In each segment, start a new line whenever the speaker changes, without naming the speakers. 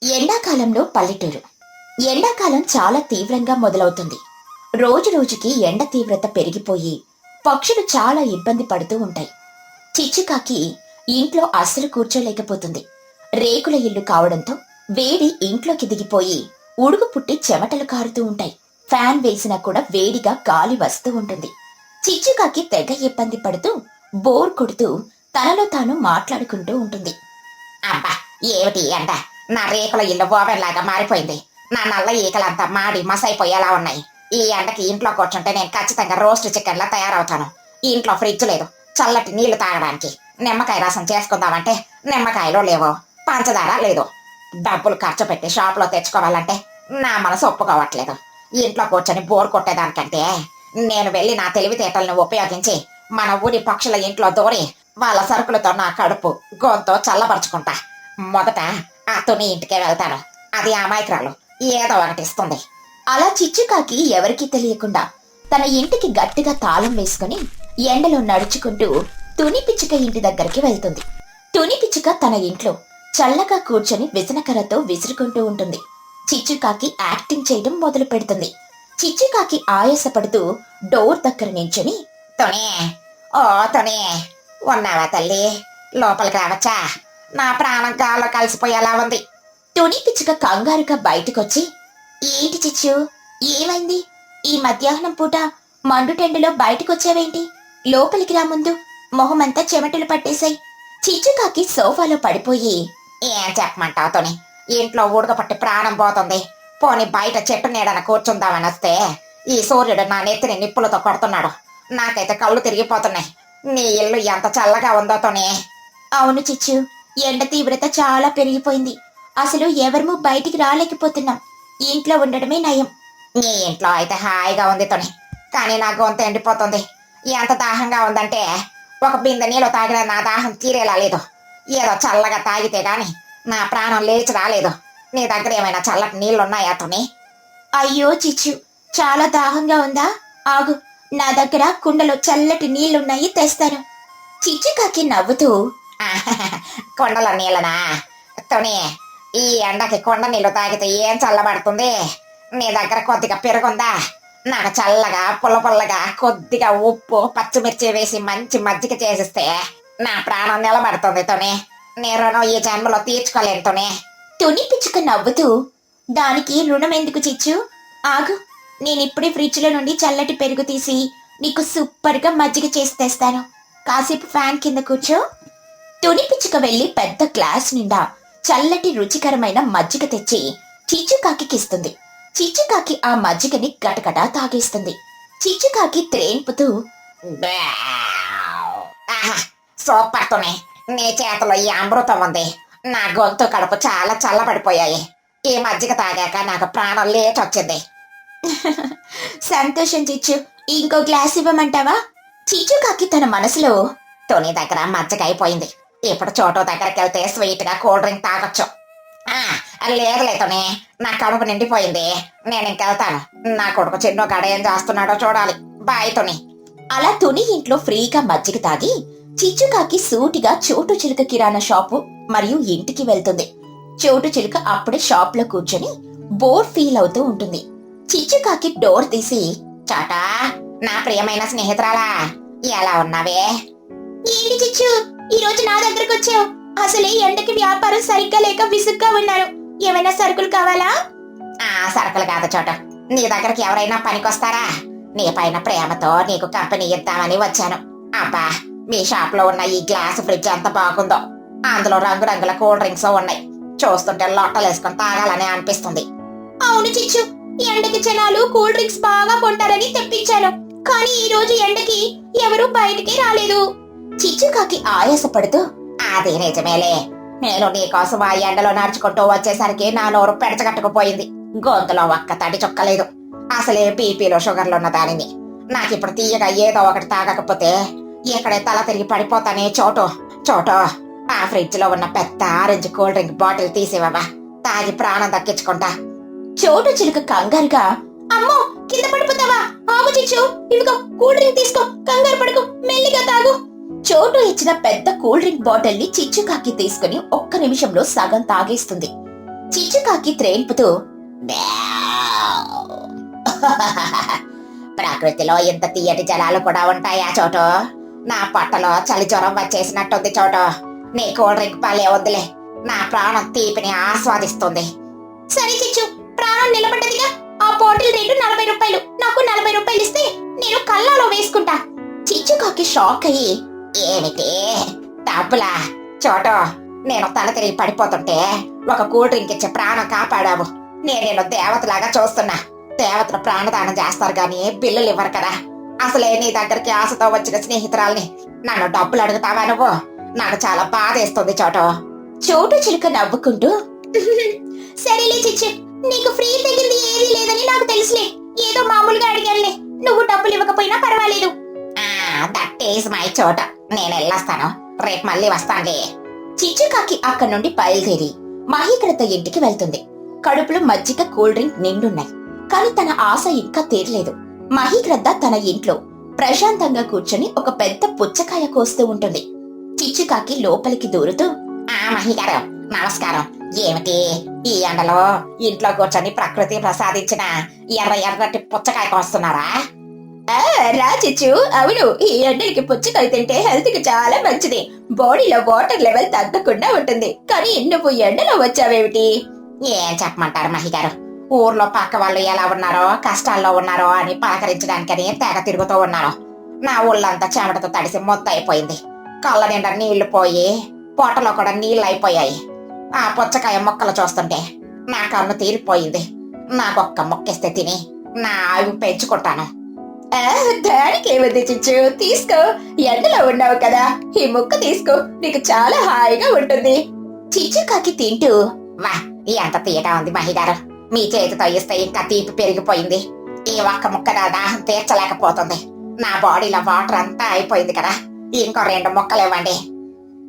ఎండాకాలంలో పల్లెటూరు. ఎండాకాలం చాలా తీవ్రంగా మొదలవుతుంది. రోజు రోజుకి ఎండ తీవ్రత పెరిగిపోయి పక్షులు చాలా ఇబ్బంది పడుతూ ఉంటాయి. చిచ్చుకాకి ఇంట్లో అస్సలు కూర్చోలేకపోతుంది. రేకుల ఇల్లు కావడంతో వేడి ఇంట్లోకి దిగిపోయి ఉడుకు పుట్టి చెమటలు కారుతూ ఉంటాయి. ఫ్యాన్ వేసినా కూడా వేడిగా గాలి వస్తూ ఉంటుంది. చిచ్చుకాకి తెగ ఇబ్బంది పడుతూ బోర్ కొడుతూ తనలో తాను మాట్లాడుకుంటూ ఉంటుంది.
అబ్బా, ఏమిటి ఎండ? నా రేకుల ఇల్లు ఓవెన్లాగా మారిపోయింది. నా నల్ల ఈకలంతా మాడి మసైపోయేలా ఉన్నాయి. ఈ ఎండకి ఇంట్లో కూర్చుంటే నేను ఖచ్చితంగా రోస్ట్ చికెన్ లా తయారవుతాను. ఇంట్లో ఫ్రిడ్జ్ లేదు చల్లటి నీళ్లు తాగడానికి. నిమ్మకాయ రసం చేసుకుందామంటే నిమ్మకాయలు లేవు, పంచదార లేదు. డబ్బులు ఖర్చు పెట్టి షాప్ లో తెచ్చుకోవాలంటే నా మనసు ఒప్పుకోవట్లేదు. ఇంట్లో కూర్చొని బోర్ కొట్టేదానికంటే నేను వెళ్ళి నా తెలివితేటలను ఉపయోగించి మన ఊరి పక్షుల ఇంట్లో దూరి వాళ్ళ సరుకులతో నా కడుపు గొంతు చల్లబరుచుకుంటా. మొదట ఆ తుని ఇంటికే వెళ్తాను. అది అమాయకురాలు, ఏదో ఒకటి ఇస్తుంది.
అలా చిచ్చుకాకి ఎవరికీ తెలియకుండా తన ఇంటికి గట్టిగా తాళం వేసుకుని ఎండలో నడుచుకుంటూ తుని పిచ్చుక ఇంటి దగ్గరికి వెళ్తుంది. తుని పిచ్చుక తన ఇంట్లో చల్లగా కూర్చొని విసనకర్రతో విసురుకుంటూ ఉంటుంది. చిచ్చుకాకి యాక్టింగ్ చేయడం మొదలు పెడుతుంది. చిచ్చుకాకి ఆయాసపడుతూ డోర్ దగ్గర నించుని,
తుని, ఓ తుని, ఉన్నావా తల్లి? లోపలికి రావచ్చా? నా ప్రాణం గాల్లో కలిసిపోయేలా ఉంది.
తుని పిచ్చుక కంగారుగా బయటకొచ్చి, ఏంటి చిచ్చు, ఏమైంది? ఈ మధ్యాహ్నం పూట మండుటెండలో బయటకొచ్చావేంటి? లోపలికి రా ముందు, మొహమంతా చెమటలు పట్టేశాయి. చిచ్చుకాకి సోఫాలో పడిపోయి,
ఏం చెప్పమంటావు తుని? ఇంట్లో ఉడకపట్టి ప్రాణం పోతుంది. పోని బయట చెట్టు నీడన కూర్చుందామని వస్తే ఈ సూర్యుడు నా నెత్తిని నిప్పులతో కొడుతున్నాడు. నాకైతే కళ్ళు తిరిగిపోతున్నాయి. నీ ఇల్లు ఎంత చల్లగా ఉందో తుని.
అవును చిచ్చు, ఎండ తీవ్రత చాలా పెరిగిపోయింది. అసలు ఎవరమూ బయటికి రాలేకపోతున్నాం. ఇంట్లో ఉండడమే నయం.
నీ ఇంట్లో అయితే హాయిగా ఉంది తుని, కానీ నా గొంతు ఎండిపోతుంది. ఎంత దాహంగా ఉందంటే ఒక బిందె నీళ్ళు తాగినా నా దాహం తీరేలా లేదు. ఏదో చల్లగా తాగితే గాని నా ప్రాణం లేచి రాలేదు. నీ దగ్గర ఏమైనా చల్లటి నీళ్లున్నాయా తుని?
అయ్యో చిచ్చు, చాలా దాహంగా ఉందా? ఆగు, నా దగ్గర కుండలో చల్లటి నీళ్లున్నాయి, తెస్తాను. చిచ్చుకాకి నవ్వుతూ,
కొండల నీళ్ళనా తుని? ఈ ఎండకి కొండ నీళ్లు తాగితే ఏం చల్లబడుతుంది? నీ దగ్గర కొద్దిగా పెరుగుందా? నాకు చల్లగా పుల్ల పుల్లగా కొద్దిగా ఉప్పు పచ్చిమిర్చి వేసి మంచి మజ్జిగ చేసిస్తే నా ప్రాణం నిలబడుతుంది తుని. నీ రుణం ఈ జన్మలో తీర్చుకోలేను తుని.
తుని పిచ్చుక నవ్వుతూ, దానికి రుణం ఎందుకు చిచ్చు? ఆగు, నేనిప్పుడే ఫ్రిడ్జ్లో నుండి చల్లటి పెరుగు తీసి నీకు సూపర్గా మజ్జిగ చేసి తెస్తాను. కాసేపు ఫ్యాన్ కింద కూర్చో. తుని పిచ్చుక వెళ్లి పెద్ద గ్లాస్ నిండా చల్లటి రుచికరమైన మజ్జిగ తెచ్చి చిచ్చుకాకికిస్తుంది. చిచ్చుకాకి ఆ మజ్జిగని గటగటా తాగేస్తుంది. చిచ్చుకాకి త్రేన్పుతూ,
ఆహా, సూపర్ తుని. నీ చేతిలో ఈ అమృతం ఉంది. నా గొంతు కడుపు చాలా చల్లబడిపోయాయి. ఈ మజ్జిగ తాగాక నాకు ప్రాణం లేచొచ్చింది.
సంతోషం చిచ్చు, ఇంకో గ్లాస్ ఇవ్వమంటావా? చిచ్చుకాకి తన మనసులో,
తుని దగ్గర మజ్జిగ అయిపోయింది. ఇప్పుడు చోటు దగ్గరికి వెళ్తే స్వీట్ గా కూల్ డ్రింక్ తాగొచ్చు. లేదులే తుని, నా కడుపు నిండిపోయింది. నేను ఇంకెళ్తాను. నా కొడుకు చిన్న గడ ఏం చేస్తున్నాడో చూడాలి. బాయ్ తుని.
అలా తుని ఇంట్లో ఫ్రీగా మజ్జిగ తాగి చిచ్చుకాకి సూటిగా చోటు చిలుక కిరాణా షాపు మరియు ఇంటికి వెళ్తుంది. చోటు చిలుక అప్పుడే షాప్ లో కూర్చొని బోర్ ఫీల్ అవుతూ ఉంటుంది. చిచ్చుకాకి డోర్ తీసి,
చోటా, నా ప్రియమైన స్నేహితురాలా, ఎలా ఉన్నావే?
ఏంటి చిచ్చు, ఈ రోజు నా దగ్గరకు వచ్చావు? అసలే ఎండకి వ్యాపారం సరిగ్గా లేక విసుగ్గా ఉన్నాను. ఏమైనా సరుకులు కావాలా?
సరుకులు కాదు చోట, నీ దగ్గరికి ఎవరైనా పనికొస్తారా? నీ పైన ప్రేమతో నీకు కంపెనీ ఇద్దామని వచ్చాను. అబ్బా, మీ షాప్ లో ఉన్న ఈ గ్లాస్ ఫ్రిడ్జ్ ఎంత బాగుందో. అందులో రంగురంగుల కూల్ డ్రింక్స్ ఉన్నాయి. చూస్తుంటే లొట్టలేసుకొని తాగాలని అనిపిస్తుంది.
అవును చిచ్చు, ఎండకి జనాలు కూల్ డ్రింక్స్ బాగా కొంటారని తెప్పించాను. కానీ ఈ రోజు ఎండకి ఎవరూ బయటికి రాలేదు. చిచ్చుకాకి ఆయాసపడుతూ,
అది నిజమేలే. నేను నీకోసం ఆ ఎండలో నడుచుకుంటూ వచ్చేసరికి నా నోరు పెడచగట్టుకుపోయింది. గొంతులో ఒక్క తడి చుక్కలేదు. అసలే బీపీలో షుగర్లు ఉన్న దానిని. నాకిప్పుడు తీయగా ఏదో ఒకటి తాగకపోతే ఇక్కడే తల తిరిగి పడిపోతానే. చోటు చోటు, ఆ ఫ్రిడ్జ్ లో ఉన్న పెద్ద ఆరెంజ్ కూల్ డ్రింక్ బాటిల్ తీసివ్వవా? తాగి ప్రాణం దక్కించుకుంటా.
చోటు చిలుక కంగారుగా, అమ్మో, కింద పడిపోతావా? ఆగు చిచ్చు, ఇదిగో కూల్ డ్రింక్ తీసుకో, కంగారు పడకు, మెల్లిగా తాగు. చోటు ఇచ్చిన పెద్ద కూల్ డ్రింక్ బాటిల్ ని చిచ్చుకాకి తీసుకుని ఒక్క నిమిషంలో సగం తాగేస్తుంది. చిచ్చుకాకి త్రేన్పుతూ
ప్రకృతిలో ఇంత తీయటి జలాలు కూడా ఉంటాయా చోటు? నా పొట్టలో చలి జ్వరం వచ్చేసినట్టుంది చోటు. నీ కూల్ డ్రింక్ పల్లె వద్దులే, నా ప్రాణం తీపిని ఆస్వాదిస్తుంది.
సరే చిచ్చు, ప్రాణం నిలబడ్డదిగా. ఆ బాటిల్ రేటు 40 రూపాయలు. నాకు 40 రూపాయలు ఇస్తే నేను కల్లాలో వేసుకుంటా. చిచ్చుకాకి షాక్ అయ్యి,
ఏమిటి డబ్బులా? చోటు, నేను తల తిరిగి పడిపోతుంటే ఒక కూల్ డ్రింక్ ఇచ్చి ప్రాణం కాపాడావు. నేను దేవతలాగా చూస్తున్నా. దేవతలు ప్రాణదానం చేస్తారు గాని బిల్లులు ఇవ్వరు కదా. అసలే నీ దగ్గరికి ఆశతో వచ్చిన స్నేహితురాల్ని నన్ను డబ్బులు అడుగుతావా నువ్వు? నాకు చాలా బాధేస్తుంది చోటు.
చోటు చిలుక నవ్వుకుంటూ, సరేలే చిచ్చు, నీకు ఫ్రీ తగింది ఏదీ లేదని నాకు తెలుసులే. ఏదో మామూలుగా అడిగానులే. నువ్వు డబ్బులు ఇవ్వకపోయినా పర్వాలేదు.
దట్ ఈస్ మై చోట. నేను వెళ్ళొస్తాను, రేపు మళ్ళీ వస్తానులే.
చిచ్చుకాకి అక్కడి నుండి బయలుదేరి మహీకృత ఇంటికి వెళ్తుంది. కడుపులో మజ్జిగ కూల్ డ్రింక్ నిండున్నాయి. కాని తన ఆశ ఇంకా తీరలేదు. మహీకృత తన ఇంట్లో ప్రశాంతంగా కూర్చొని ఒక పెద్ద పుచ్చకాయ కోస్తూ ఉంటుంది. చిచ్చుకాకి లోపలికి దూరుతూ,
మహిగారు నమస్కారం. ఏమిటి ఈ ఎండలో ఇంట్లో కూర్చొని ప్రకృతి ప్రసాదించిన ఎర్రటి పుచ్చకాయ కోస్తున్నారా?
రా చిచ్చు, అవును, ఈ ఎండలకి పుచ్చకాయ తింటే హెల్త్ కి చాలా మంచిది. బాడీలో వాటర్ లెవెల్ తగ్గకుండా ఉంటుంది. కానీ నువ్వు ఎండలో వచ్చావేమిటి?
ఏం చెప్పమంటారు మహిగారు? ఊర్లో పక్క వాళ్ళు ఎలా ఉన్నారో, కష్టాల్లో ఉన్నారో అని పలకరించడానికని తెగ తిరుగుతూ ఉన్నాను. నా ఊళ్ళంతా చెమటతో తడిసి మొత్తం అయిపోయింది. కళ్ళ నిండా నీళ్లు పోయి పొట్టలో కూడా నీళ్లు అయిపోయాయి. ఆ పుచ్చకాయ మొక్కలు చూస్తుంటే నా కన్ను తీరిపోయింది. నాకొక్క మొక్కిస్తే తిని నా ఆయువు పెంచుకుంటాను.
దానికి ఏముంది చిచ్చు, తీసుకో. ఎండలో ఉన్నావు కదా, ఈ ముక్క తీసుకో, నీకు చాలా హాయిగా ఉంటుంది. చిచ్చుకాకి తింటూ,
వా, ఎంత తీయగా ఉంది మహిగారు. మీ చేతితో ఇస్తే ఇంకా తీపి పెరిగిపోయింది. ఈ ఒక్క ముక్క నా దాహం తీర్చలేకపోతుంది. నా బాడీలో వాటర్ అంతా అయిపోయింది కదా, ఇంకో 2 ముక్కలు ఇవ్వండి.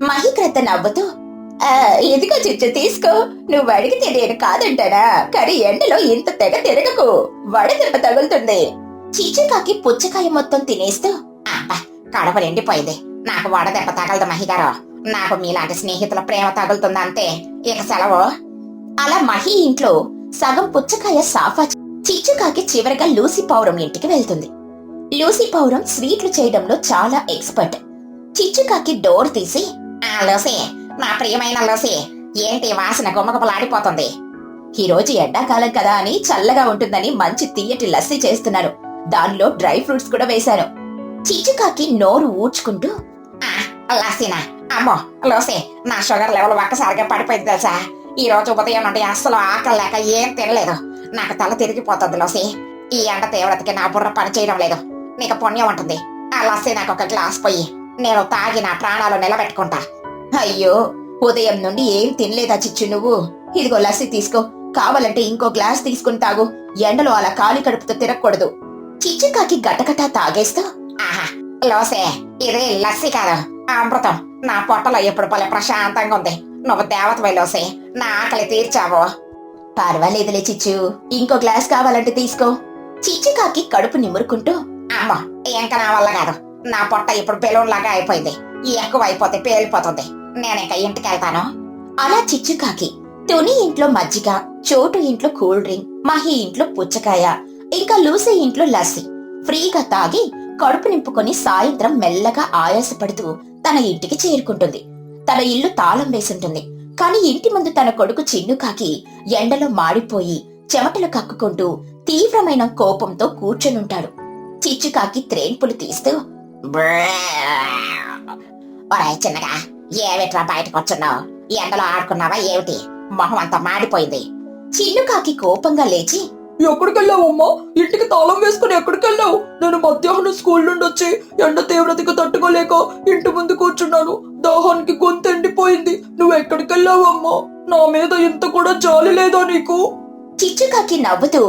మహీకృత నవ్వుతూ, ఇదిగో చిచ్చు, తీసుకో. నువ్వు అడిగితే నేను కాదంటానా? కానీ ఎండలో ఇంత తెగ తిరగకు, వడదెబ్బ తగులుతుంది. చిచ్చుకాకి పుచ్చకాయ మొత్తం తినేస్తూ,
అబ్బా, కడుపు నిండిపోయింది. నాకు వడదెబ్బ తగలదు మహిగారు. నాకు మీలాంటి స్నేహితుల ప్రేమ తగులుతుందంతే. ఇక సెలవు.
అలా మహి ఇంట్లో సగం పుచ్చకాయ సాఫా. చిచ్చుకాకి చివరగా లూసీ పౌరం ఇంటికి వెళ్తుంది. లూసీ పౌరం స్వీట్లు చేయడంలో చాలా ఎక్స్పర్ట్. చిచ్చుకాకి డోర్ తీసి,
లూసీ, నా ప్రియమైన లూసీ, ఏంటి వాసన గుమగుమలాడిపోతుంది?
ఈ రోజు ఎండాకాలం కదా అని చల్లగా ఉంటుందని మంచి తీయటి లస్సీ చేస్తున్నాను. దానిలో డ్రై ఫ్రూట్స్ కూడా వేశాను. చిచ్చుకాకి నోరు ఊడ్చుకుంటూ,
లస్సీనా? అమ్మో లూసీ, నా షుగర్ లెవెల్ ఒక్కసారిగా పడిపోయింది తెలుసా? ఈ రోజు ఉదయం నుండి అస్సలు ఆకలి లేక ఏం తినలేదు. నాకు తల తిరిగిపోతుంది లూసీ. ఈ ఎండ తీవ్రతకి నా బుర్ర పని చేయడం లేదు. నీకు పుణ్యం ఉంటుంది. ఆ లస్సీ నాకు ఒక గ్లాస్ పోయి, నేను తాగి నా ప్రాణాలు నిలబెట్టుకుంటా.
అయ్యో, ఉదయం నుండి ఏం తినలేదా చిచ్చు నువ్వు? ఇదిగో లస్సీ తీసుకో. కావాలంటే ఇంకో గ్లాస్ తీసుకుని తాగు. ఎండలో అలా ఖాళీ కడుపుతో తిరగకూడదు. చిచ్చుకాకి గటగటా తాగేస్తూ,
ఆహా లూసీ, ఇది లస్సీ కాదు, అమృతం. నా పొట్టలో ఎప్పుడు భలే ప్రశాంతంగా ఉంది. నువ్వు దేవతవే లూసీ, నా ఆకలి తీర్చావు.
పర్వాలేదులే చిచ్చు, ఇంకో గ్లాస్ కావాలంటే తీసుకో. చిచ్చుకాకి కడుపు నిమురుకుంటూ,
అమ్మో, ఇంకా నా వల్ల కాదు. నా పొట్ట ఇప్పుడు బెలూన్ లాగా అయిపోయింది. ఎక్కువ అయిపోతే పేలిపోతుంది. నేను ఇంకా ఇంటికి వెళ్తాను.
అలా చిచ్చుకాకి తుని ఇంట్లో మజ్జిగ, చోటు ఇంట్లో కూల్ డ్రింక్, మహి ఇంట్లో పుచ్చకాయ, ఇంకా లూసీ ఇంట్లో లస్సీ ఫ్రీగా తాగి కడుపు నింపుకొని సాయంత్రం మెల్లగా ఆయాసపడుతూ తన ఇంటికి చేరుకుంటుంది. తన ఇల్లు తాళం వేసుంటుంది. కాని ఇంటి ముందు తన కొడుకు చిన్నుకాకి ఎండలో మాడిపోయి చెమటలు కక్కుకుంటూ తీవ్రమైన కోపంతో కూర్చొనుంటాడు. చిచ్చుకాకి త్రేన్పులు తీస్తూ,
ఒరే చిన్నగా, ఏమిట్రా బయటకు వచ్చున్నావు? ఎండలో ఆడుకున్నావా ఏమిటి? మొహం అంతా మాడిపోయింది.
చిన్నుకాకి కోపంగా లేచి,
ఎక్కడికెళ్ళావమ్మా? ఇంటికి తాళం వేసుకుని ఎక్కడికెళ్ళావు? నేను మధ్యాహ్నం స్కూల్ నుండి వచ్చి ఎండ తీవ్రతకు తట్టుకోలేక ఇంటి ముందు కూర్చున్నాను. దాహానికి గొంతు ఎండిపోయింది. నువ్వు ఎక్కడికెళ్ళావమ్మా? నా మీద ఇంత కూడా జాలి లేదా నీకు?
చిచ్చుకాకి నవ్వుతూ,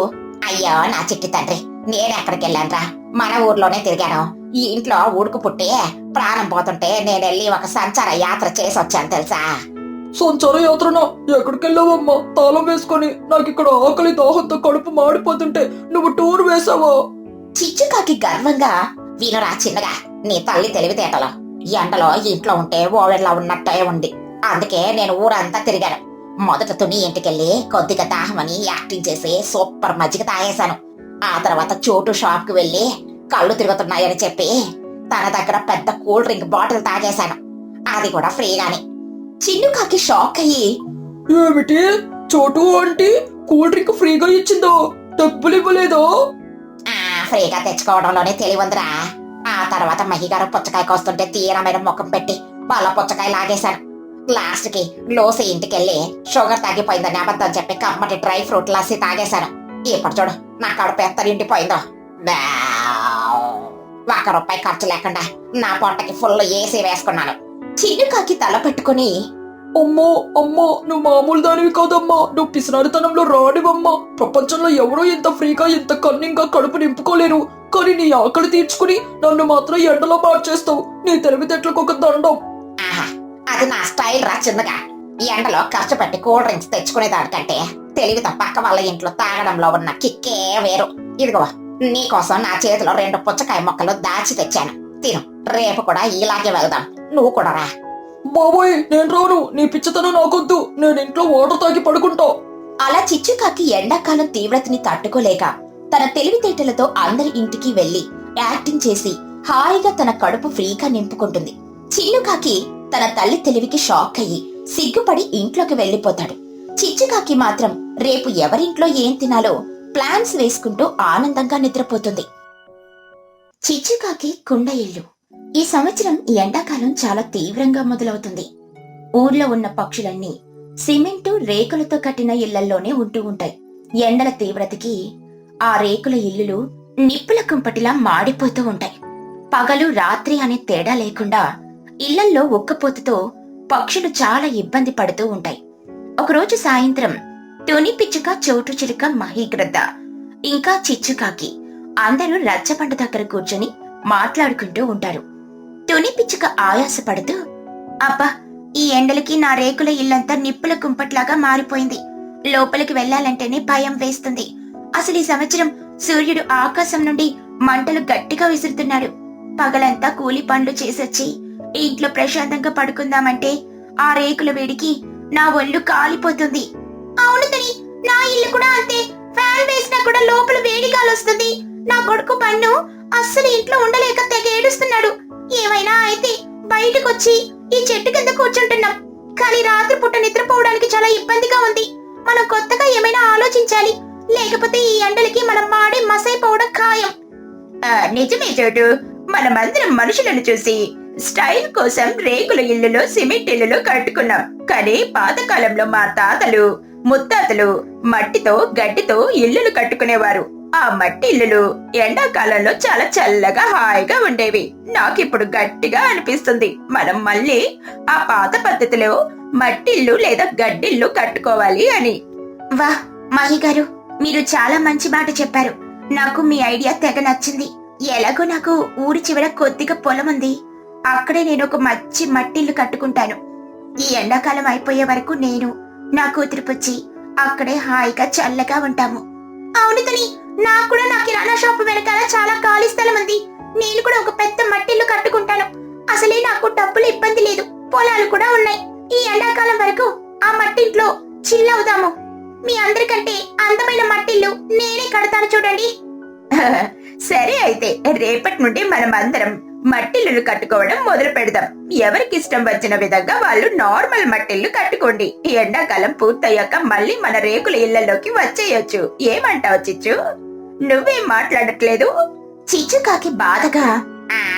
అయ్యో నా చిట్టి తండ్రి, నేనెక్కడికి వెళ్ళానురా? మన ఊర్లోనే తిరిగాను. ఈ ఇంట్లో ఉడుకు పుట్టి ప్రాణం పోతుంటే నేనెళ్ళి ఒక సంచార యాత్ర చేసి వచ్చాను తెలుసా?
సంచార యాత్రనా? ఎక్కడికెళ్ళావమ్మా? తాళం వేసుకొని నాకు ఇక్కడ ఆకలి దాహంతో కడుపు మాడిపోతుంటే నువ్వు టూర్ వేసావా?
చిచ్చుకాకి గర్వంగా,
వినురా చిన్నగా, నీ తల్లి తెలివితేటలో. ఎండలో ఇంట్లో ఉంటే ఓవెన్లా ఉన్నట్టే ఉంది. అందుకే నేను ఊరంతా తిరిగాను. మొదట తుని ఇంటికెళ్ళి కొద్దిగా దాహమని యాక్టింగ్ చేసి సూపర్ మజ్జిగ తాగేశాను. ఆ తర్వాత చోటు షాప్ కి వెళ్లి కళ్ళు తిరుగుతున్నాయని చెప్పి తన దగ్గర పెద్ద కూల్ డ్రింక్ బాటిల్ తాగేశాను. అది కూడా ఫ్రీగానే.
చిన్నుకాకి షాక్ అయ్యి,
ఏమిటి చోటు ఆంటీ కూల్ డ్రింక్ ఫ్రీగా ఇచ్చిందో, డబ్బులు ఇవ్వలేదో?
ఫ్రీగా తెచ్చుకోవడంలోనే తెలివందిరా. ఆ తర్వాత మహిగారు పుచ్చకాయకి వస్తుంటే తీరమైన ముఖం పెట్టి వాళ్ళ పుచ్చకాయ లాగేశాను. లాస్ట్ కి లోసి ఇంటికెళ్ళి షుగర్ తగ్గిపోయిందని అబద్ధం చెప్పి కమ్మటి డ్రై ఫ్రూట్ లస్సీ తాగేశాను. ఇప్పుడు చూడు నా కడుపు ఎంత నిండిపోయిందో. ₹1 ఖర్చు లేకుండా నా పొట్టకి ఫుల్ ఏసీ వేసుకున్నాను.
చిన్నుకాకి తల పెట్టుకుని,
అమ్మో అమ్మో, నువ్వు మామూలు దానివి కాదమ్మా, నువ్వు పిసినారితనంలో రాడివమ్మా. ప్రపంచంలో ఎవరో ఇంత ఫ్రీగా ఇంత కన్నింగా కడుపు నింపుకోలేరు. కానీ నీ ఆకలి తీర్చుకుని నన్ను మాత్రం ఎండలో మార్చేస్తావు. నీ తెలివితేటలకు ఒక దండం.
ఆహా, అది నా స్టైల్ రా చిన్నగా. ఎండలో ఖర్చు పెట్టి కూల్ డ్రింక్స్ తెచ్చుకునే దానికంటే తెలివితో పక్క వాళ్ళ ఇంట్లో తాగడంలో ఉన్న కిక్కే వేరు. ఇదిగో నీకోసం నా చేతిలో 2 పుచ్చకాయ మొక్కలు దాచి తెచ్చాను, తిను. రేపు కూడా ఇలాగే వెళ్దాం, నువ్వు కూడా రా.
బాబోయ్ నేను రాను, నీ పిచ్చితనం నాకొద్దు. నేను ఇంట్లో వాటర్ తాగి పడుకుంటా.
అలా చిచ్చుకాకి ఎండాకాలం తీవ్రతని తట్టుకోలేక తన తెలివితేటలతో అందరి ఇంటికి వెళ్లి యాక్టింగ్ చేసి హాయిగా తన కడుపు ఫ్రీగా నింపుకుంటుంది. చిన్నుకాకి తన తల్లి తెలివికి షాక్ అయ్యి సిగ్గుపడి ఇంట్లోకి వెళ్లిపోతాడు. చిచ్చుకాకి మాత్రం రేపు ఎవరింట్లో ఏం తినాలో ప్లాన్స్ వేసుకుంటూ ఆనందంగా నిద్రపోతుంది. చిచ్చుకాకి కుండ ఇల్లు. ఈ సంవత్సరం ఎండాకాలం చాలా తీవ్రంగా మొదలవుతుంది. ఊర్లో ఉన్న పక్షులన్నీ సిమెంటు రేకులతో కట్టిన ఇళ్లల్లోనే ఉంటూ ఉంటాయి. ఎండల తీవ్రతకి ఆ రేకుల ఇల్లులు నిప్పుల కుంపటిలా మాడిపోతూ ఉంటాయి. పగలు రాత్రి అనే తేడా లేకుండా ఇళ్లల్లో ఉక్కపోతతో పక్షులు చాలా ఇబ్బంది పడుతూ ఉంటాయి. ఒకరోజు సాయంత్రం తుని పిచ్చుక, చోటు చిలుక, మహీగ్రద్ద ఇంకా చిచ్చుకాకి అందరూ రచ్చబండ దగ్గర కూర్చొని మాట్లాడుకుంటూ ఉంటారు. తుని పిచ్చుక ఆయాసపడుతూ, అబ్బా, ఈ ఎండలకి నా రేకుల ఇల్లంతా నిప్పుల కుంపట్లాగా మారిపోయింది. లోపలికి వెళ్లాలంటేనే భయం వేస్తుంది. అసలు ఈ సంవత్సరం సూర్యుడు ఆకాశం నుండి మంటలు గట్టిగా విసురుతున్నాడు. పగలంతా కూలి పనులు చేసొచ్చి ఇంట్లో ప్రశాంతంగా పడుకుందామంటే ఆ రేకుల వేడికి నా ఒళ్ళు కాలిపోతుంది. అవును తని, నా ఇల్లు కూడా అంతే. ఫ్యాన్ వేసినా కూడా లోపల వేడి గాలి వస్తుంది. నా కొడుకు పన్ను అస్సలు ఇంట్లో ఉండలేక తెగ ఏడుస్తున్నాడు. ఏమైనా అయితే బయటకొచ్చి ఈ చెట్టు కింద కూర్చుంటున్నాం. కానీ రాత్రిపూట నిద్రపోవడానికి చాలా ఇబ్బందిగా ఉంది. మనం కొత్తగా ఏమైనా ఆలోచించాలి, లేకపోతే ఈ ఎండలకి మనం మాడే మసైపోవడం ఖాయం. నిజమే చోటు, మనమందరం మనుషులను చూసి స్టైల్ కోసం రేకుల ఇళ్లలో సిమెంట్ ఇళ్లలో కట్టుకున్నాం. కానీ పాతకాలంలో మా తాతలు ముత్తాతలు మట్టితో గడ్డితో ఇళ్లను కట్టుకునేవారు. ఆ మట్టి ఇల్లులు ఎండాకాలంలో చాలా చల్లగా హాయిగా ఉండేవి. నాకిప్పుడు గట్టిగా అనిపిస్తుంది మనం మళ్ళీ ఆ పాత పద్ధతిలో మట్టిల్లు లేదా గడ్డిల్లు కట్టుకోవాలి అని. వా మహిగారు, మీరు చాలా మంచి మాట చెప్పారు. నాకు మీ ఐడియా తెగ నచ్చింది. ఎలాగో నాకు ఊరి చివర కొద్దిగా పొలం ఉంది. అక్కడే నేను ఒక మంచి మట్టిల్లు కట్టుకుంటాను. ఈ ఎండాకాలం అయిపోయే వరకు నేను, నా కూతురు పుచ్చి అక్కడే హాయిగా చల్లగా ఉంటాము. అవును తని, నాకు కూడా నా కిరాణా షాపు వెనకాల చాలా ఖాళీ స్థలం ఉంది. నేను కూడా ఒక పెద్ద మట్టిల్లు కట్టుకుంటాను. అసలే నాకు డబ్బులు ఇబ్బంది లేదు, పొలాలు కూడా ఉన్నాయి. ఈ ఎండాకాలం వరకు ఆ మట్టింట్లో చిల్లవుదాము. మీ అందరికంటే అందమైన మట్టిల్లు నేనే కడతాను చూడండి. సరే అయితే రేపటి నుండి మనం అందరం మట్టిల్లు కట్టుకోవడం మొదలు పెడదాం. ఎవరికి ఇష్టం వచ్చిన విధంగా వాళ్ళు నార్మల్ మట్టిల్లు కట్టుకోండి. ఎండాకాలం పూర్తయ్యాక మళ్ళీ మన రేకుల ఇళ్లలోకి వచ్చేయొచ్చు. ఏమంటావు చిచ్చు? నువ్వేం మాట్లాడట్లేదు? చిచ్చుకాకి బాధగా,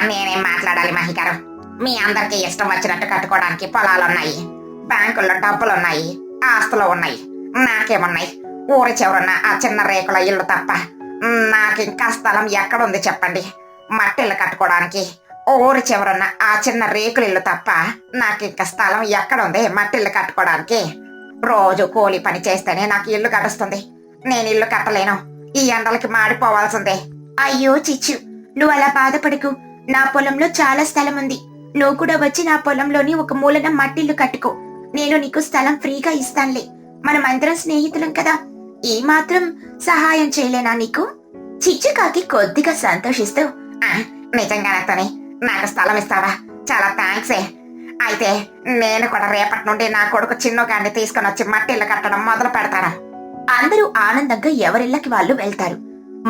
నేనేం మాట్లాడాలి మహిగారు? మీ అందరికి ఇష్టం వచ్చినట్టు కట్టుకోవడానికి పొలాలున్నాయి, బ్యాంకుల్లో డబ్బులున్నాయి, ఆస్తులు ఉన్నాయి. నాకేమున్నాయి? ఊరి చివరున్న ఆ చిన్న రేకుల ఇల్లు తప్ప నాకింకా స్థలం ఎక్కడుంది చెప్పండి? మట్టిల్లు కట్టుకోవడానికి ఊరి చివరున్న ఆ చిన్న రేకుల ఇల్లు తప్ప నాకింకా స్థలం ఎక్కడుంది మట్టిల్లు కట్టుకోవడానికి? రోజు కూలి పని చేస్తేనే నాకు ఇల్లు గడుస్తుంది. నేను ఇల్లు కట్టలేను. ఈ ఎండలకి మాడిపోవాల్సిందే.
అయ్యో చిచ్చు, నువ్వు అలా బాధపడకు. నా పొలంలో చాలా స్థలం ఉంది. నువ్వు కూడా వచ్చి నా పొలంలోని ఒక మూలన మట్టిల్లు కట్టుకో. నేను నీకు స్థలం ఫ్రీగా ఇస్తానులే. మనమందరం స్నేహితులం కదా, ఈ మాత్రం సహాయం చేయలేనా నీకు? చిచ్చుకాకి కొద్దిగా సంతోషిస్తూ,
నిజంగానే నాకు స్థలం ఇస్తావా? చాలా థ్యాంక్సే. అయితే నేను కూడా రేపటి నుండి నా కొడుకు చిన్నుగాన్ని తీసుకుని వచ్చి మట్టిల్లు కట్టడం మొదలు పెడతాను.
అందరూ ఆనందంగా ఎవరిళ్ళకి వాళ్ళు వెళ్తారు.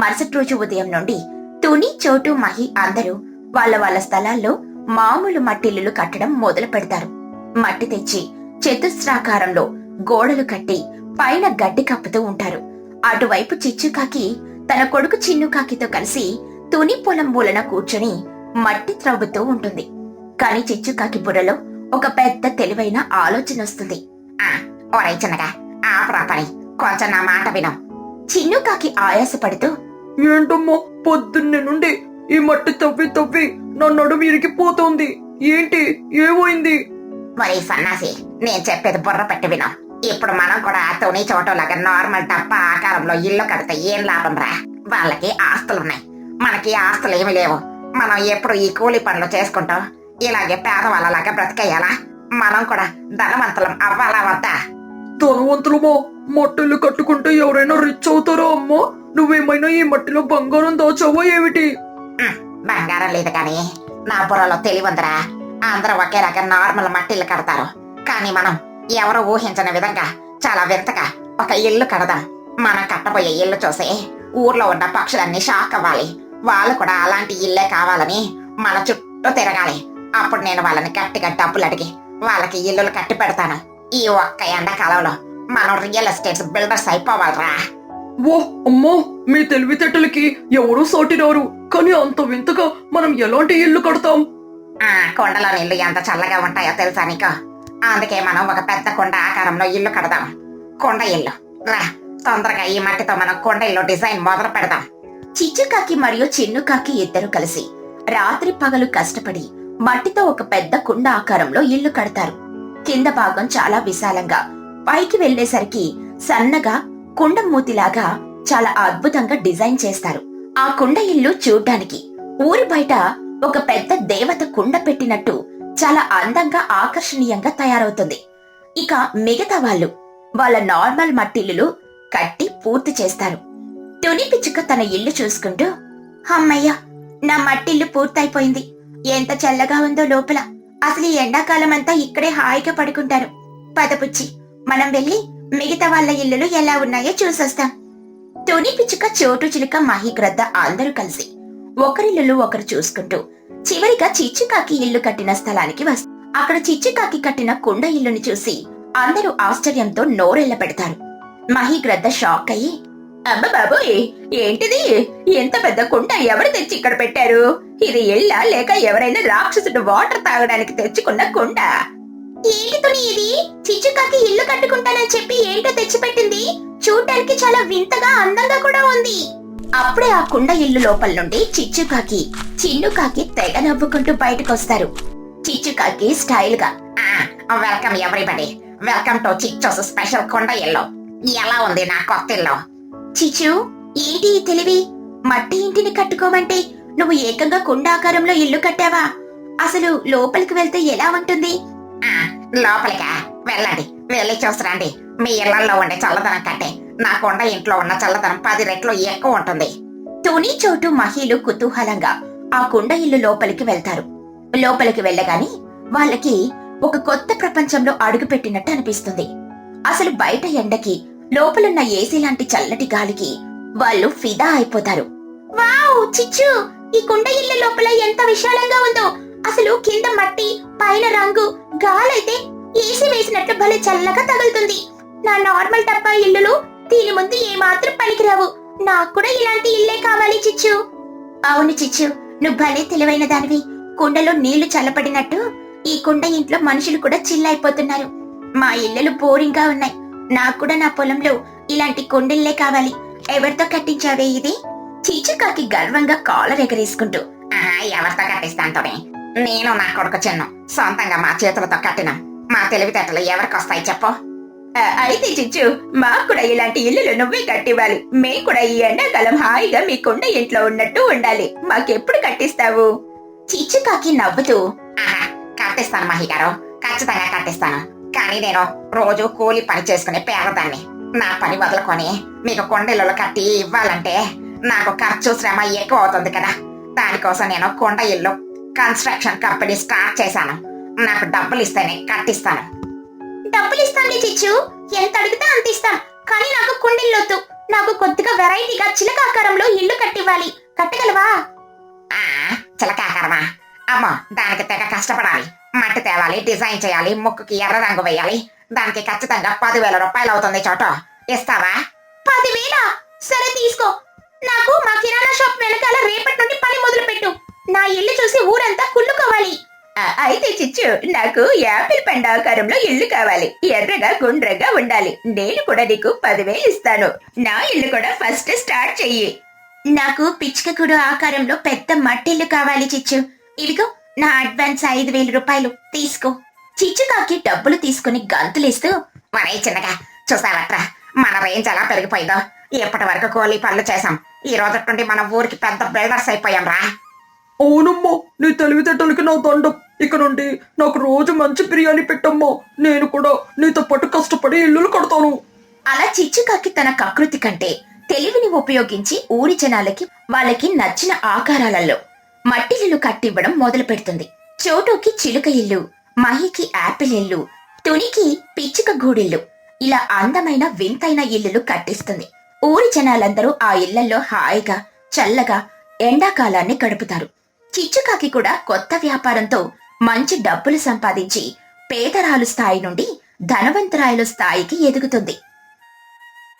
మరుసటి రోజు ఉదయం నుండి తుని, చోటు, మహి అందరూ వాళ్ళ వాళ్ళ స్థలాల్లో మామూలు మట్టిల్లులు కట్టడం మొదలు పెడతారు. మట్టి తెచ్చి చతుస్రాకారంలో గోడలు కట్టి పైన గడ్డి కప్పుతూ ఉంటారు. అటువైపు చిచ్చుకాకి తన కొడుకు చిన్నుకాకితో కలిసి తుని పొలం మూలన కూర్చొని మట్టి త్రవ్వుతూ ఉంటుంది. కాని చిచ్చుకాకి బుర్రలో ఒక పెద్ద తెలివైన ఆలోచన వస్తుంది.
ఒరే చిన్నగా ఆపరా పని, కొంచెం నా మాట విను.
చిన్నుకాకి ఆయాసపడుతూ,
ఏంటమ్మా పొద్దున్నే నుండి ఈ మట్టి తవ్వి తవ్వి నా నడుము ఇరిగిపోతోంది. ఏంటి, ఏమైంది?
మరి సన్నాసి, నేను చెప్పేది బుర్ర పెట్టి విను. ఇప్పుడు మనం కూడా తుని చోటులాగా నార్మల్ డబ్బా ఆకారంలో ఇల్లు కడితే ఏం లాభం రా? వాళ్ళకి ఆస్తులున్నాయి, మనకి ఆస్తులు ఏమి లేవు. మనం ఎప్పుడు ఈ కూలి పనులు చేసుకుంటాం ఇలాగే పేదవాళ్ళలాగా బ్రతికేయాలా? మనం కూడా ధనవంతులం అవ్వాలా వద్దా?
ధనవంతులమా? మట్టిల్లు కట్టుకుంటే ఎవరైనా రిచ్ అవుతారా అమ్మా? నువ్వేమైనా ఈ మట్టిలో బంగారం దాచావా ఏమిటి?
బంగారం లేదు కానీ నా బుర్రలో తెలివందిరా. అందరూ ఒకేలాగా నార్మల్ మట్టిల్లు కడతారు, కానీ మనం ఎవరు ఊహించని విధంగా చాలా వింతగా ఒక ఇల్లు కడదాం. మనం కట్టబోయే ఇల్లు చూసి ఊర్లో ఉన్న పక్షులన్నీ షాక్ అవ్వాలి. వాళ్ళు కూడా అలాంటి ఇల్లే కావాలని మన చుట్టూ తిరగాలి. అప్పుడు నేను వాళ్ళని గట్టిగా డబ్బులు అడిగి వాళ్ళకి ఇల్లులు కట్టి పెడతాను. ఈ ఒక్క ఎండాకాలంలో మనం రియల్ ఎస్టేట్స్ బిల్డర్స్ అయిపోవాలరా.
ఓ అమ్మా, మీ తెలివితేటలకి ఎవరూ సాటిరారు. కానీ అంత వింతగా మనం ఎలాంటి ఇల్లు కడతాం?
కొండలో నీళ్లు ఎంత చల్లగా ఉంటాయో తెలుసా నీకు? అందుకే మనం ఒక పెద్ద కొండ ఆకారంలో ఇల్లు కడదాం. కొండ ఇల్లు రా, తొందరగా ఈ మట్టితో మనం కొండ ఇల్లు డిజైన్ మొదలు పెడదాం.
చిచ్చుకాకి మరియు చిన్నుకాకి ఇద్దరు కలిసి రాత్రి పగలు కష్టపడి మట్టితో ఒక పెద్ద కుండ ఆకారంలో ఇల్లు కడతారు. కింద భాగం చాలా విశాలంగా, పైకి వెళ్లేసరికి సన్నగా కుండ మూతిలాగా చాలా అద్భుతంగా డిజైన్ చేస్తారు. ఆ కుండ ఇల్లు చూడ్డానికి ఊరి బయట ఒక పెద్ద దేవత కుండ పెట్టినట్టు చాలా అందంగా ఆకర్షణీయంగా తయారవుతుంది. ఇక మిగతా వాళ్ళు వాళ్ళ నార్మల్ మట్టిల్లులు కట్టి పూర్తి చేస్తారు. తుని పిచ్చుక తన ఇల్లు చూసుకుంటూ, అమ్మయ్యా, నా మట్టిల్లు పూర్తయిపోయింది. ఎంత చల్లగా ఉందో లోపల. అసలు ఈ ఎండాకాలం అంతా ఇక్కడే హాయిగా పడుకుంటారు. పదపుచ్చి మనం వెళ్లి మిగతా వాళ్ళ ఇల్లులు ఎలా ఉన్నాయో చూసొస్తాం. తుని పిచ్చుక, చోటు చిలుక, మహిగ్రద్ద అందరూ కలిసి ఒకరిల్లు ఒకరు చూసుకుంటూ చివరిగా చిచ్చుకాకి ఇల్లు కట్టిన స్థలానికి వస్తారు. అక్కడ చిచ్చుకాకి కట్టిన కుండ ఇల్లుని చూసి అందరూ ఆశ్చర్యంతో నోరెళ్ల పెడతారు. మహిగ్రద్ద షాక్ అయ్యి, అబ్బ బాబోయ్, ఏంటిది? ఎంత పెద్ద కుండ ఎవరు తెచ్చి ఇక్కడ పెట్టారు? ఇది ఇళ్ళ లేక ఎవరైనా రాక్షసుడు వాటర్ తాగడానికి తెచ్చుకున్న కుండ? ఏంటితోని ఇది? చిచ్చుకాకి ఇల్లు కట్టుకుంటానని చెప్పి ఏంటో తెచ్చిపెట్టింది. చూడ్డానికి చాలా వింతగా అందంగా కూడా ఉంది. అప్పుడే ఆ కుండ ఇల్లు లోపల నుండి చిచ్చుకాకి, చిన్నుకాకి తెగ నవ్వుకుంటూ బయటకొస్తారు. చిచ్చుకాకి స్టైల్ గా,
వెల్కమ్ ఎవ్రీబడి, వెల్కమ్ టు చిచ్చోస్ స్పెషల్ కొండ ఇల్లు. ఎలా ఉంది నా కొత్త ఇల్లు?
చిచ్చు, ఏంటి ఈ తెలివి? మట్టి ఇంటిని కట్టుకోమంటే నువ్వు ఏకంగా కుండ ఆకారంలో ఇల్లు కట్టావా? అసలు లోపలికి వెళ్తే ఎలా ఉంటుంది?
లోపలికా? వెళ్ళండి, వెళ్ళి చూసిరండి. మీ ఇళ్లలో ఉండే చల్లదనం కంటే నా కొండ ఇంట్లో ఉన్న చల్లదనం 10 రెట్లు ఎక్కువ ఉంటుంది.
తుని, చోటు, మహిళలు కుతూహలంగా ఆ కుండ ఇల్లు లోపలికి వెళ్తారు. లోపలికి వెళ్ళగానే వాళ్ళకి ఒక కొత్త ప్రపంచంలో అడుగుపెట్టినట్టు అనిపిస్తుంది. అసలు బయట ఎండకి, లోపలున్న ఏసీ లాంటి చల్లటి గాలికి వాళ్ళు ఫిదా అయిపోతారు. వావ్ చిచ్చు, ఈ కుండ ఇల్లు లోపల ఎంత విశాలంగా ఉందో! అసలు కింద మట్టి, పైన రంగు, గాలైతే ఏసీ వేసినట్లు భలే చల్లగా తగులుతుంది. నా నార్మల్ డబ్బా ఇల్లులు దీని ముందు ఏమాత్రం పనికిరావు. నాకు కూడా ఇలాంటి ఇల్లే కావాలి చిచ్చు. అవును చిచ్చు, నువ్వు భలే తెలివైన దానివి. కుండలో నీళ్లు చల్లపడినట్టు ఈ కుండ ఇంట్లో మనుషులు కూడా చిల్లైపోతున్నారు. మా ఇల్లులు బోరింగ్ గా ఉన్నాయి. నాకు కూడా నా పొలంలో ఇలాంటి కుండిల్లే కావాలి. ఎవరితో కట్టించావే ఇది? చిచ్చుకాకి గర్వంగా కాలర్ ఎగరేసుకుంటూ,
ఎవరితో కట్టిస్తాంతోనే? నేను నా కొడుకు చిన్ను సొంతంగా మా చేతులతో కట్టినాం. మా తెలివితేటలు ఎవరికొస్తాయి చెప్పు?
అయితే చిచ్చు, మాకు కూడా ఇలాంటి ఇల్లులు నువ్వే కట్టివ్వాలి. మేము కూడా ఈ ఎండాకాలం హాయిగా మీ కుండ ఇంట్లో ఉన్నట్టు ఉండాలి. మాకెప్పుడు కట్టిస్తావు? చిచ్చుకాకి నవ్వుతూ,
కట్టిస్తాను మహి గారు, ఖచ్చితంగా కట్టిస్తాను. కానీ నేను రోజు కూలి పని చేసుకునే పేదదాన్ని. నా పని వదులుకొని మీకు కొండలు కట్టి ఇవ్వాలంటే నాకు ఖర్చు, శ్రమ ఎక్కువ అవుతుంది కదా. దానికోసం నేను కొండ ఇల్లు కన్స్ట్రక్షన్ కంపెనీ స్టార్ట్ చేశాను. నాకు డబ్బులు ఇస్తేనే కట్టిస్తాను.
డబ్బులు ఇస్తాంలే చిచ్చు, ఎంత అడిగితే అంత ఇస్తాం. కానీ నాకు కుండీలొద్దు. నాకు కొద్దిగా వెరైటీగా చిలకాకారంలో ఇల్లు కట్టివ్వాలి. కట్టగలవా?
ఆ చిలకాకరమా? అమ్మో, దానికి తెగ కష్టపడాలి. మట్టి తేవాలి, డిజైన్ చేయాలి, ముక్కుకి ఎర్ర రంగు వేయాలి. దానికి ఖచ్చితంగా 10,000 రూపాయలు అవుతుంది చోటు. ఇస్తావా?
10,000? సరే తీసుకో. నాకు మా కిరాణా షాప్ వెనకాల రేపటి నుండి పని మొదలు పెట్టు. నా ఇల్లు చూసి ఊరంతా కుళ్ళుకోవాలి.
అయితే చిచ్చు, నాకు యాపిల్ పండు ఆకారంలో ఇల్లు కావాలి. ఎర్రగా గుండ్రగా ఉండాలి. నేను కూడా నీకు 10,000 ఇస్తాను. నా ఇల్లు కూడా ఫస్ట్ స్టార్ట్ చెయ్యి.
నాకు పిచ్చుకగూడు ఆకారంలో పెద్ద మట్టిల్లు కావాలి చిచ్చు. ఇదిగో నా అడ్వాన్స్ 5,000 రూపాయలు తీసుకో. చిచ్చుకాకి డబ్బులు తీసుకుని గంతులేస్తూ,
మరే చిన్నగా చూసావట్రా, మన రేంజ్ ఎలా పెరిగిపోయిందో. ఇప్పటి వరకు కూలీ పనులు చేసాం. ఈ రోజు నుండి మన ఊరికి పెద్ద బిల్డర్స్ అయిపోయాం రా.
అవునమ్మా, నీ తెలివితేటలకి నా దండం. ఇక నుండి నాకు రోజు మంచి బిర్యానీ పెట్టమ్మా. నేను కూడా నీతో పాటు కష్టపడి ఇల్లులు కడతాను.
అలా చిచ్చుకాకి తన కకృతి కంటే తెలివిని ఉపయోగించి ఊరి జనాలకి వాళ్ళకి నచ్చిన ఆకారాలలో మట్టిల్లు కట్టివ్వడం మొదలు పెడుతుంది. చోటుకి చిలుక ఇల్లు, మహికి యాపిల్ ఇల్లు, తునికి పిచ్చుక గూడిల్లు, ఇలా అందమైన వింతైన ఇల్లులు కట్టిస్తుంది. ఊరి జనాలందరూ ఆ ఇళ్లలో హాయిగా చల్లగా ఎండాకాలాన్ని గడుపుతారు. చిచ్చుకాకి కూడా కొత్త వ్యాపారంతో మంచి డబ్బులు సంపాదించి పేదరాలు స్థాయి నుండి ధనవంతరాయలు స్థాయికి ఎదుగుతుంది.